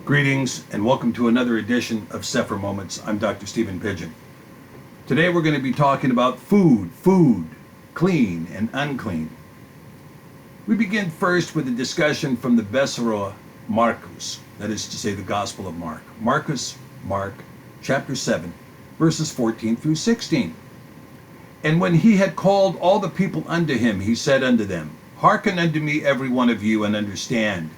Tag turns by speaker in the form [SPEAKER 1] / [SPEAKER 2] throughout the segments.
[SPEAKER 1] Greetings and welcome to another edition of CEPHER Moments. I'm Dr. Stephen Pidgeon. Today we're going to be talking about food, clean and unclean. We begin first with a discussion from the Besserah Marcus, that is to say the Gospel of Mark. Mark, chapter 7, verses 14 through 16. And when he had called all the people unto him, he said unto them, Hearken unto me every one of you, and understand.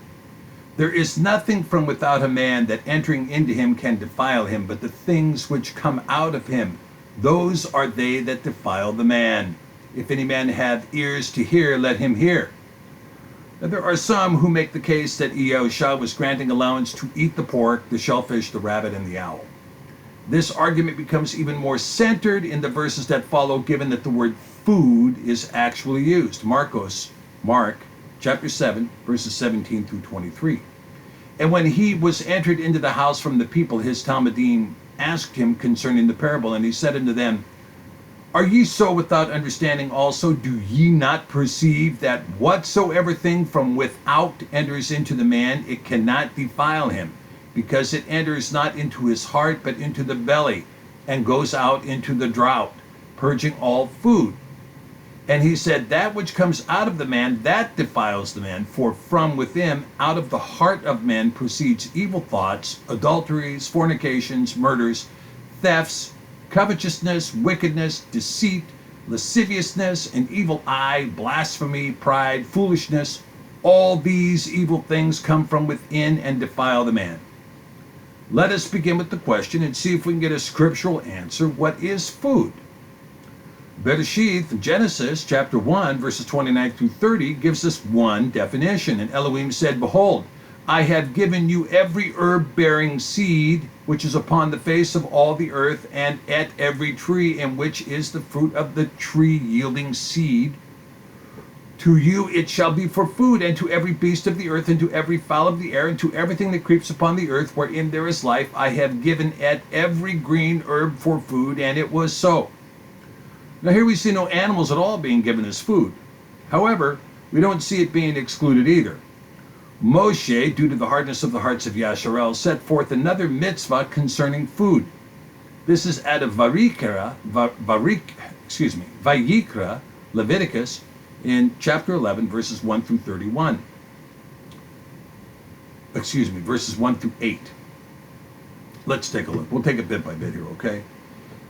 [SPEAKER 1] There is nothing from without a man that entering into him can defile him, but the things which come out of him, those are they that defile the man. If any man have ears to hear, let him hear. Now there are some who make the case that Yahushua was granting allowance to eat the pork, the shellfish, the rabbit, and the owl. This argument becomes even more centered in the verses that follow, given that the word food is actually used. Mark, chapter 7, verses 17 through 23. And when he was entered into the house from the people, his Talmudim asked him concerning the parable, and he said unto them, Are ye so without understanding also? Do ye not perceive that whatsoever thing from without enters into the man, it cannot defile him, because it enters not into his heart, but into the belly, and goes out into the draught, purging all food? And he said, That which comes out of the man, that defiles the man. For from within, out of the heart of men, proceeds evil thoughts, adulteries, fornications, murders, thefts, covetousness, wickedness, deceit, lasciviousness, an evil eye, blasphemy, pride, foolishness. All these evil things come from within and defile the man. Let us begin with the question and see if we can get a scriptural answer. What is food? Bereshith, Genesis, chapter 1, verses 29 through 30, gives us one definition. And Elohim said, Behold, I have given you every herb-bearing seed, which is upon the face of all the earth, and at every tree in which is the fruit of the tree yielding seed. To you it shall be for food, and to every beast of the earth, and to every fowl of the air, and to everything that creeps upon the earth, wherein there is life, I have given at every green herb for food, and it was so. Now here we see no animals at all being given as food. However, we don't see it being excluded either. Moshe, due to the hardness of the hearts of Yasharel, set forth another mitzvah concerning food. This is out of Vayikra, Leviticus, in chapter 11, verses 1 through 31. Verses 1 through 8. Let's take a look. We'll take it bit by bit here, okay?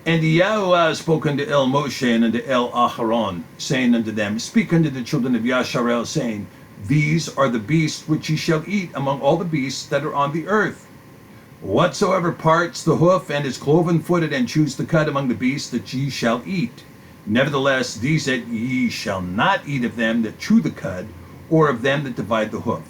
[SPEAKER 1] And Yahuwah spoke unto El Moshe and unto El Aharon, saying unto them, Speak unto the children of Yasharel, saying, These are the beasts which ye shall eat among all the beasts that are on the earth. Whatsoever parts the hoof and is cloven-footed, and chews the cud among the beasts, that ye shall eat. Nevertheless, these that ye shall not eat of them that chew the cud, or of them that divide the hoof.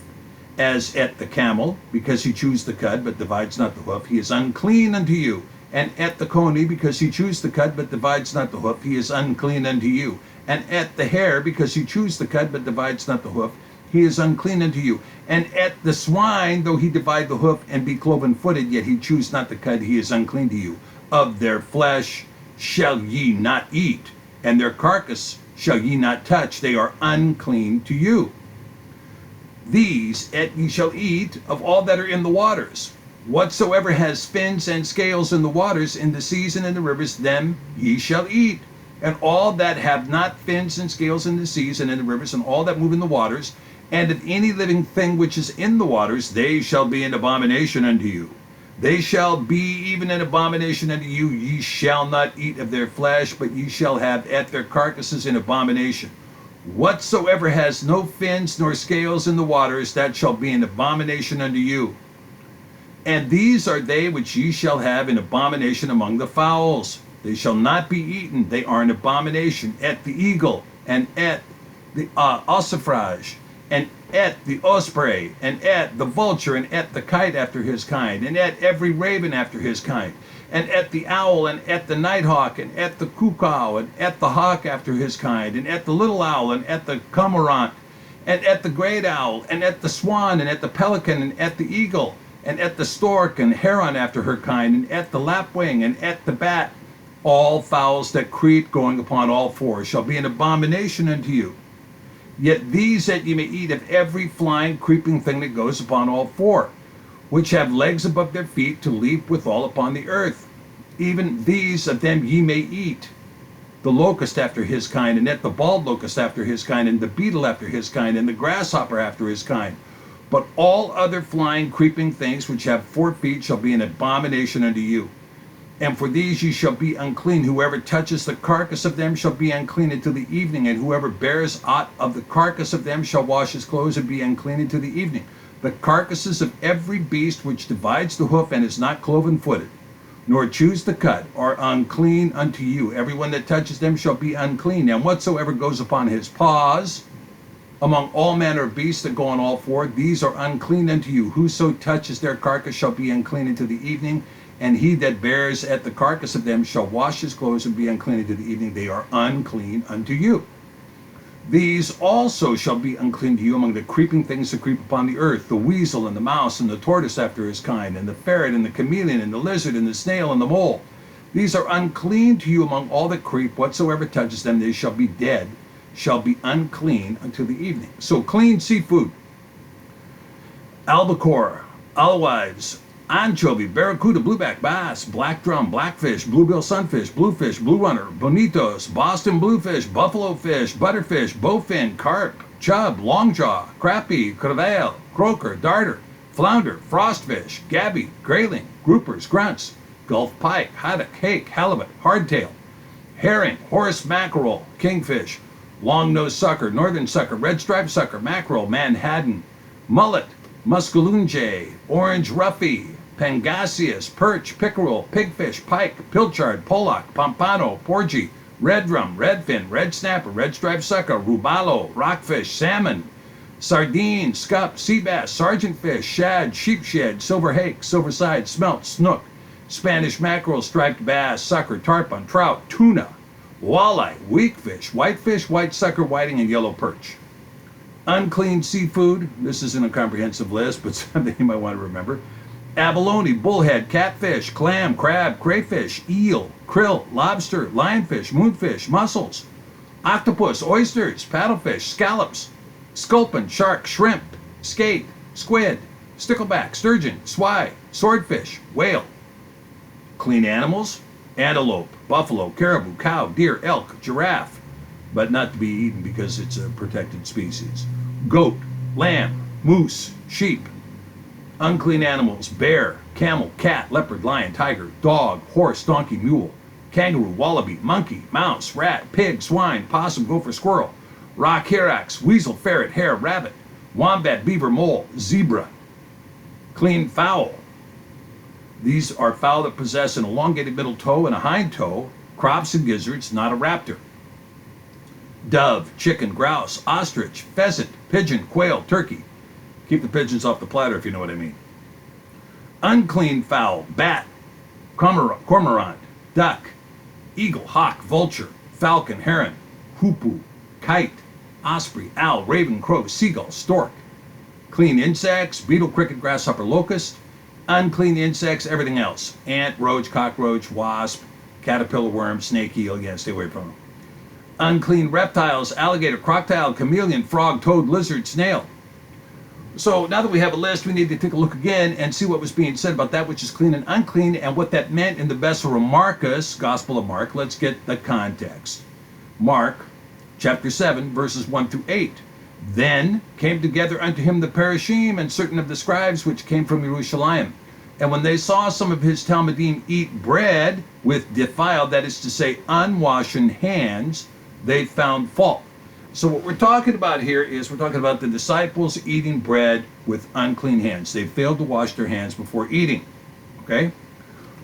[SPEAKER 1] As at the camel, because he chews the cud, but divides not the hoof, he is unclean unto you. And at the coney, because he chews the cud, but divides not the hoof, he is unclean unto you. And at the hare, because he chews the cud, but divides not the hoof, he is unclean unto you. And at the swine, though he divide the hoof and be cloven-footed, yet he chews not the cud, he is unclean to you. Of their flesh shall ye not eat, and their carcass shall ye not touch, they are unclean to you. These ye shall eat of all that are in the waters. Whatsoever has fins and scales in the waters, in the seas and in the rivers, them ye shall eat. And all that have not fins and scales in the seas and in the rivers, and all that move in the waters, and of any living thing which is in the waters, they shall be an abomination unto you. They shall be even an abomination unto you. Ye shall not eat of their flesh, but ye shall have at their carcasses an abomination. Whatsoever has no fins nor scales in the waters, that shall be an abomination unto you. And these are they which ye shall have an abomination among the fowls. They shall not be eaten. They are an abomination. At the eagle, and at the ossifrage, and at the osprey, and at the vulture, and at the kite after his kind, and at every raven after his kind, and at the owl, and at the nighthawk, and at the cuckoo, and at the hawk after his kind, and at the little owl, and at the cormorant, and at the great owl, and at the swan, and at the pelican, and at the eagle, and at the stork, and heron after her kind, and at the lapwing, and at the bat. All fowls that creep going upon all fours shall be an abomination unto you. Yet these that ye may eat of every flying, creeping thing that goes upon all four. which have legs above their feet to leap withal upon the earth. Even these of them ye may eat. The locust after his kind, and yet the bald locust after his kind, and the beetle after his kind, and the grasshopper after his kind. But all other flying, creeping things which have 4 feet shall be an abomination unto you. And for these ye shall be unclean. Whoever touches the carcass of them shall be unclean until the evening, and whoever bears aught of the carcass of them shall wash his clothes and be unclean until the evening. The carcasses of every beast which divides the hoof and is not cloven-footed, nor chews the cud, are unclean unto you. Everyone that touches them shall be unclean. And whatsoever goes upon his paws, among all manner of beasts that go on all 4, these are unclean unto you. Whoso touches their carcass shall be unclean until the evening. And he that bears at the carcass of them shall wash his clothes and be unclean until the evening. They are unclean unto you. These also shall be unclean to you among the creeping things that creep upon the earth, the weasel and the mouse and the tortoise after his kind, and the ferret and the chameleon and the lizard and the snail and the mole. These are unclean to you among all that creep. Whatsoever touches them, they shall be dead, shall be unclean until the evening. So clean seafood: albacore, alewives, anchovy, barracuda, blueback bass, black drum, blackfish, bluebill sunfish, bluefish, blue runner, bonitos, Boston bluefish, buffalo fish, butterfish, bowfin, carp, chub, longjaw, crappie, crevalle, croaker, darter, flounder, frostfish, gabby, grayling, groupers, grunts, gulf pike, haddock, hake, halibut, hardtail, herring, horse mackerel, kingfish, long-nosed sucker, northern sucker, red striped sucker, mackerel, manhattan, mullet, muscalunge, orange ruffy, pangasius, perch, pickerel, pigfish, pike, pilchard, pollock, pompano, porgy, red drum, redfin, red snapper, red striped sucker, robalo, rockfish, salmon, sardine, scup, sea bass, sergeant fish, shad, sheepshead, silver hake, silver side, smelt, snook, Spanish mackerel, striped bass, sucker, tarpon, trout, tuna, walleye, weakfish, whitefish, white sucker, whiting, and yellow perch. Unclean seafood, this isn't a comprehensive list, but something you might want to remember: abalone, bullhead, catfish, clam, crab, crayfish, eel, krill, lobster, lionfish, moonfish, mussels, octopus, oysters, paddlefish, scallops, sculpin, shark, shrimp, skate, squid, stickleback, sturgeon, swai, swordfish, whale. Clean animals: antelope, buffalo, caribou, cow, deer, elk, giraffe, but not to be eaten because it's a protected species, goat, lamb, moose, sheep. Unclean animals: bear, camel, cat, leopard, lion, tiger, dog, horse, donkey, mule, kangaroo, wallaby, monkey, mouse, rat, pig, swine, possum, gopher, squirrel, rock hyrax, weasel, ferret, hare, rabbit, wombat, beaver, mole, zebra. Clean fowl: these are fowl that possess an elongated middle toe and a hind toe, crops and gizzards, not a raptor. Dove, chicken, grouse, ostrich, pheasant, pigeon, quail, turkey. Keep the pigeons off the platter if you know what I mean. Unclean fowl: bat, cormorant, duck, eagle, hawk, vulture, falcon, heron, hoopoe, kite, osprey, owl, raven, crow, seagull, stork. Clean insects: beetle, cricket, grasshopper, locust. Unclean insects: everything else: ant, roach, cockroach, wasp, caterpillar, worm, snake, eel. Again, stay away from them. Unclean reptiles: alligator, crocodile, chameleon, frog, toad, lizard, snail. So now that we have a list, we need to take a look again and see what was being said about that which is clean and unclean, and what that meant in the Vessel of Marcus, Gospel of Mark. Let's get the context. Mark chapter 7, verses 1 through 8. Then came together unto him the Parashim and certain of the scribes which came from Jerusalem. And when they saw some of his Talmudim eat bread with defiled, that is to say, unwashen hands, they found fault. So what we're talking about here is we're talking about the disciples eating bread with unclean hands. They failed to wash their hands before eating. Okay?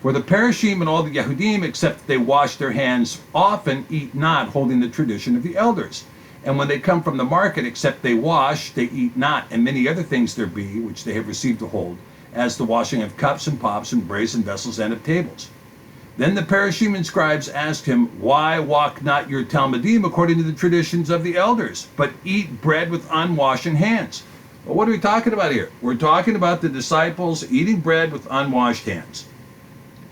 [SPEAKER 1] For the Parashim and all the Yehudim, except that they wash their hands often, eat not, holding the tradition of the elders. And when they come from the market, except they wash, they eat not, and many other things there be, which they have received to hold, as the washing of cups and pots and brazen vessels and of tables. Then the Parashim and scribes asked him, Why walk not your Talmudim according to the traditions of the elders, but eat bread with unwashed hands? Well, what are we talking about here? We're talking about the disciples eating bread with unwashed hands.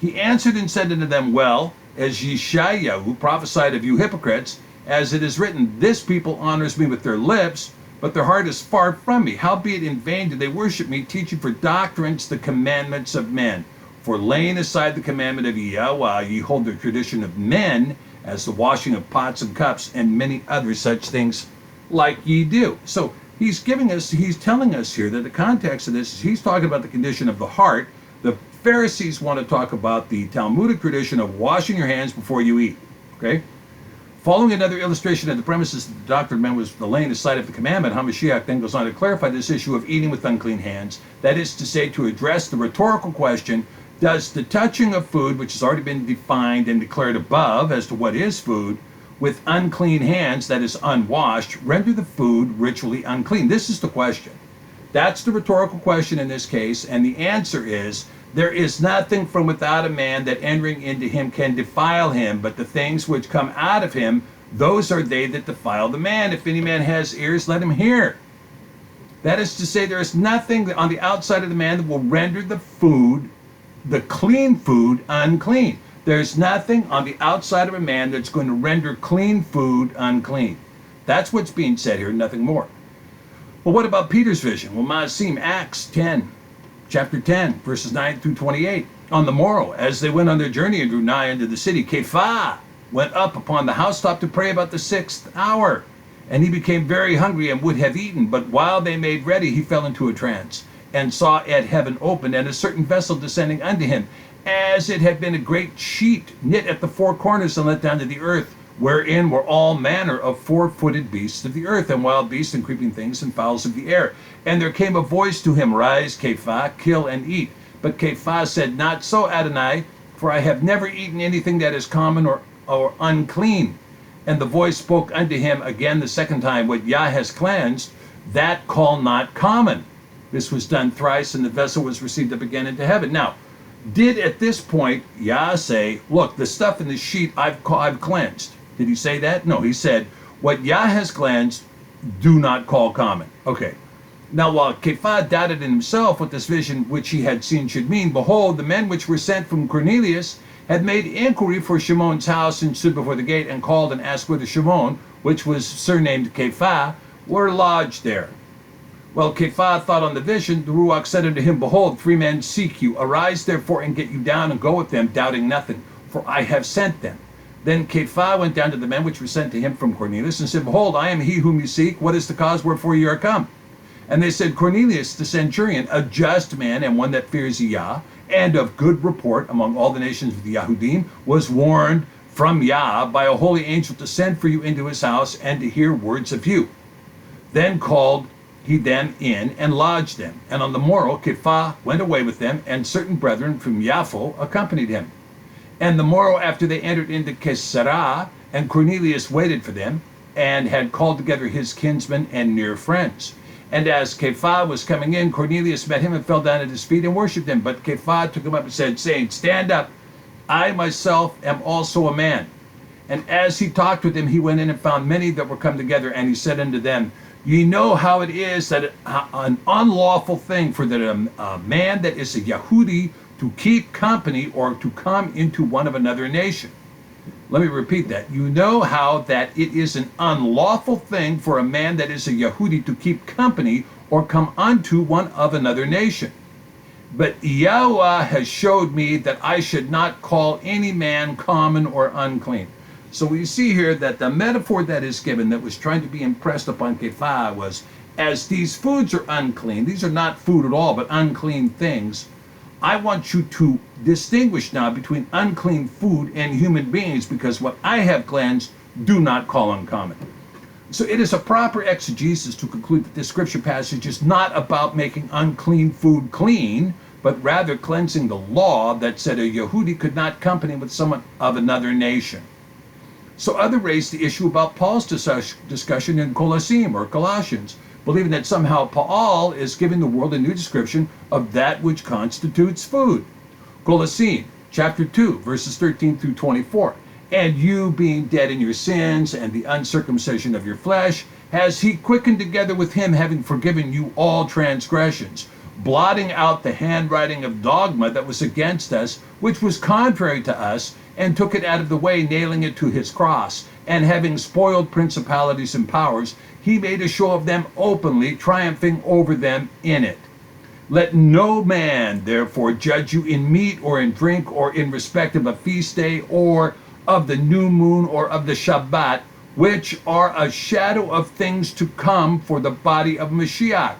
[SPEAKER 1] He answered and said unto them, Well, as Yeshayahu prophesied of you hypocrites, as it is written, This people honors me with their lips, but their heart is far from me. Howbeit in vain do they worship me, teaching for doctrines the commandments of men. For laying aside the commandment of Yahweh, ye hold the tradition of men, as the washing of pots and cups, and many other such things like ye do. So he's telling us here that the context of this is he's talking about the condition of the heart. The Pharisees want to talk about the Talmudic tradition of washing your hands before you eat. Okay? Following another illustration of the premises that the doctrine of men was the laying aside of the commandment, HaMashiach then goes on to clarify this issue of eating with unclean hands. That is to say, to address the rhetorical question, does the touching of food, which has already been defined and declared above as to what is food, with unclean hands, that is unwashed, render the food ritually unclean? This is the question. That's the rhetorical question in this case, and the answer is, there is nothing from without a man that entering into him can defile him, but the things which come out of him, those are they that defile the man. If any man has ears, let him hear. That is to say, there is nothing on the outside of the man that will render the food, the clean food, unclean. There's nothing on the outside of a man that's going to render clean food unclean. That's what's being said here, nothing more. Well, what about Peter's vision? Well, Maasim, Acts 10. Chapter 10, verses 9 through 28. On the morrow, as they went on their journey and drew nigh unto the city, CEPHER went up upon the housetop to pray about the 6th hour. And he became very hungry and would have eaten, but while they made ready, he fell into a trance, and saw at heaven open, and a certain vessel descending unto him, as it had been a great sheet knit at the four corners and let down to the earth, wherein were all manner of four-footed beasts of the earth, and wild beasts, and creeping things, and fowls of the air. And there came a voice to him, Rise, CEPHER, kill and eat. But CEPHER said, Not so, Adonai, for I have never eaten anything that is common or unclean. And the voice spoke unto him again the second time, What Yah has cleansed, that call not common. This was done thrice, and the vessel was received up again into heaven. Now, did at this point Yah say, Look, the stuff in the sheet I've cleansed? Did he say that? No, he said, What Yah has cleansed, do not call common. Okay. Now, while CEPHER doubted in himself what this vision which he had seen should mean, behold, the men which were sent from Cornelius had made inquiry for Shimon's house, and stood before the gate, and called and asked whether Shimon, which was surnamed CEPHER, were lodged there. Well, CEPHER thought on the vision. The Ruach said unto him, Behold, 3 men seek you. Arise therefore and get you down, and go with them, doubting nothing, for I have sent them. Then CEPHER went down to the men which were sent to him from Cornelius, and said, Behold, I am he whom you seek. What is the cause wherefore you are come? And they said, Cornelius the centurion, a just man, and one that fears Yah, and of good report among all the nations of the Yahudim, was warned from Yah by a holy angel to send for you into his house, and to hear words of you. Then called he them in, and lodged them. And on the morrow CEPHER went away with them, and certain brethren from Yaffo accompanied him. And the morrow after they entered into Caesarea, and Cornelius waited for them, and had called together his kinsmen and near friends. And as CEPHER was coming in, Cornelius met him, and fell down at his feet, and worshipped him. But CEPHER took him up and said, saying, Stand up, I myself am also a man. And as he talked with him, he went in and found many that were come together, and he said unto them, Ye know how it is that an unlawful thing for that a man that is a Yehudi to keep company, or to come into one of another nation. Let me repeat that. You know how that it is an unlawful thing for a man that is a Yehudi to keep company, or come unto one of another nation. But Yahweh has showed me that I should not call any man common or unclean. So we see here that the metaphor that is given, that was trying to be impressed upon CEPHER, was, as these foods are unclean, these are not food at all, but unclean things, I want you to distinguish now between unclean food and human beings, because what I have cleansed, do not call uncommon. So it is a proper exegesis to conclude that this scripture passage is not about making unclean food clean, but rather cleansing the law that said a Yehudi could not company with someone of another nation. So others raised the issue about Paul's discussion in Colossim or Colossians, believing that somehow Paul is giving the world a new description of that which constitutes food. Colossim, chapter 2, verses 13 through 24. And you, being dead in your sins and the uncircumcision of your flesh, has he quickened together with him, having forgiven you all transgressions, blotting out the handwriting of dogma that was against us, which was contrary to us, and took it out of the way, nailing it to his cross. and having spoiled principalities and powers, he made a show of them openly, triumphing over them in it. Let no man therefore judge you in meat or in drink or in respect of a feast day or of the new moon or of the Shabbat, which are a shadow of things to come for the body of Mashiach.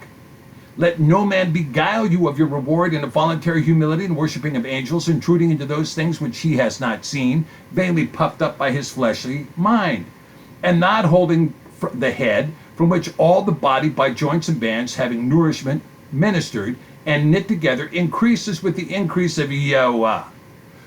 [SPEAKER 1] Let no man beguile you of your reward in a voluntary humility and worshiping of angels, intruding into those things which he has not seen, vainly puffed up by his fleshly mind, and not holding the head, from which all the body by joints and bands, having nourishment ministered and knit together, increases with the increase of Yahuwah.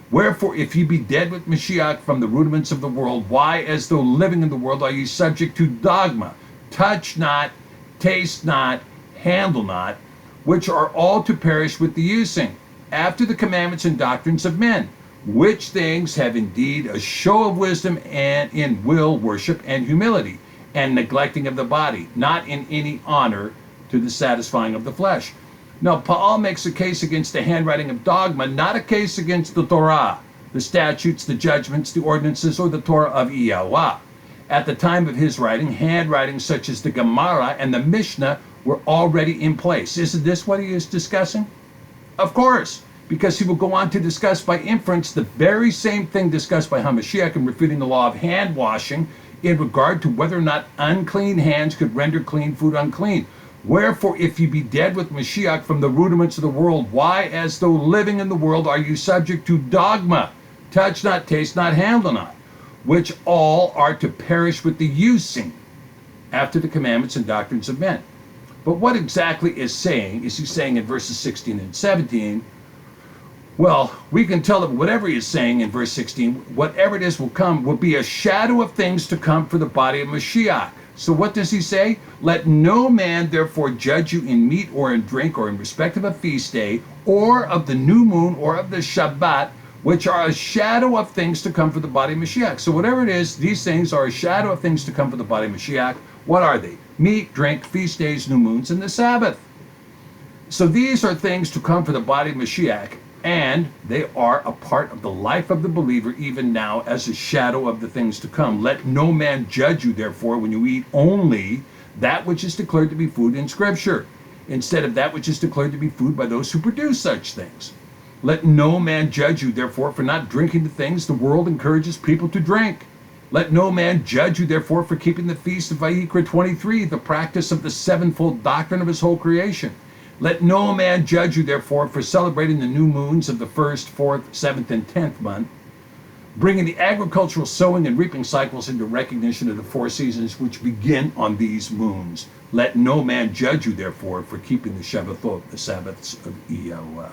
[SPEAKER 1] Wherefore, if ye be dead with Mashiach from the rudiments of the world, why, as though living in the world, are ye subject to dogma? Touch not, taste not, handle not, which are all to perish with the using, after the commandments and doctrines of men, which things have indeed a show of wisdom and in will, worship, and humility, and neglecting of the body, not in any honor to the satisfying of the flesh. Now, Paul makes a case against the handwriting of dogma, not a case against the Torah, the statutes, the judgments, the ordinances, or the Torah of Yahweh. At the time of his writing, handwriting such as the Gemara and the Mishnah were already in place. Isn't this what he is discussing? Of course, because he will go on to discuss by inference the very same thing discussed by Hamashiach in refuting the law of hand washing in regard to whether or not unclean hands could render clean food unclean. Wherefore, if you be dead with Mashiach from the rudiments of the world, why, as though living in the world, are you subject to dogma? Touch not, taste not, handle not, which all are to perish with the using, after the commandments and doctrines of men. But what exactly is he saying in verses 16 and 17? Well, we can tell that whatever he is saying in verse 16, whatever it is will be a shadow of things to come for the body of Mashiach. So what does he say? Let no man therefore judge you in meat or in drink or in respect of a feast day or of the new moon or of the Shabbat, which are a shadow of things to come for the body of Mashiach. So whatever it is, these things are a shadow of things to come for the body of Mashiach. What are they? Meat, drink, feast days, new moons, and the Sabbath. So these are things to come for the body of Mashiach, and they are a part of the life of the believer even now as a shadow of the things to come. Let no man judge you, therefore, when you eat only that which is declared to be food in Scripture, instead of that which is declared to be food by those who produce such things. Let no man judge you, therefore, for not drinking the things the world encourages people to drink. Let no man judge you, therefore, for keeping the feast of Vayikra 23, the practice of the sevenfold doctrine of his whole creation. Let no man judge you, therefore, for celebrating the new moons of the 1st, 4th, 7th, and 10th month, bringing the agricultural sowing and reaping cycles into recognition of the 4 seasons which begin on these moons. Let no man judge you, therefore, for keeping the Shabbathot, the Sabbaths of Yahweh.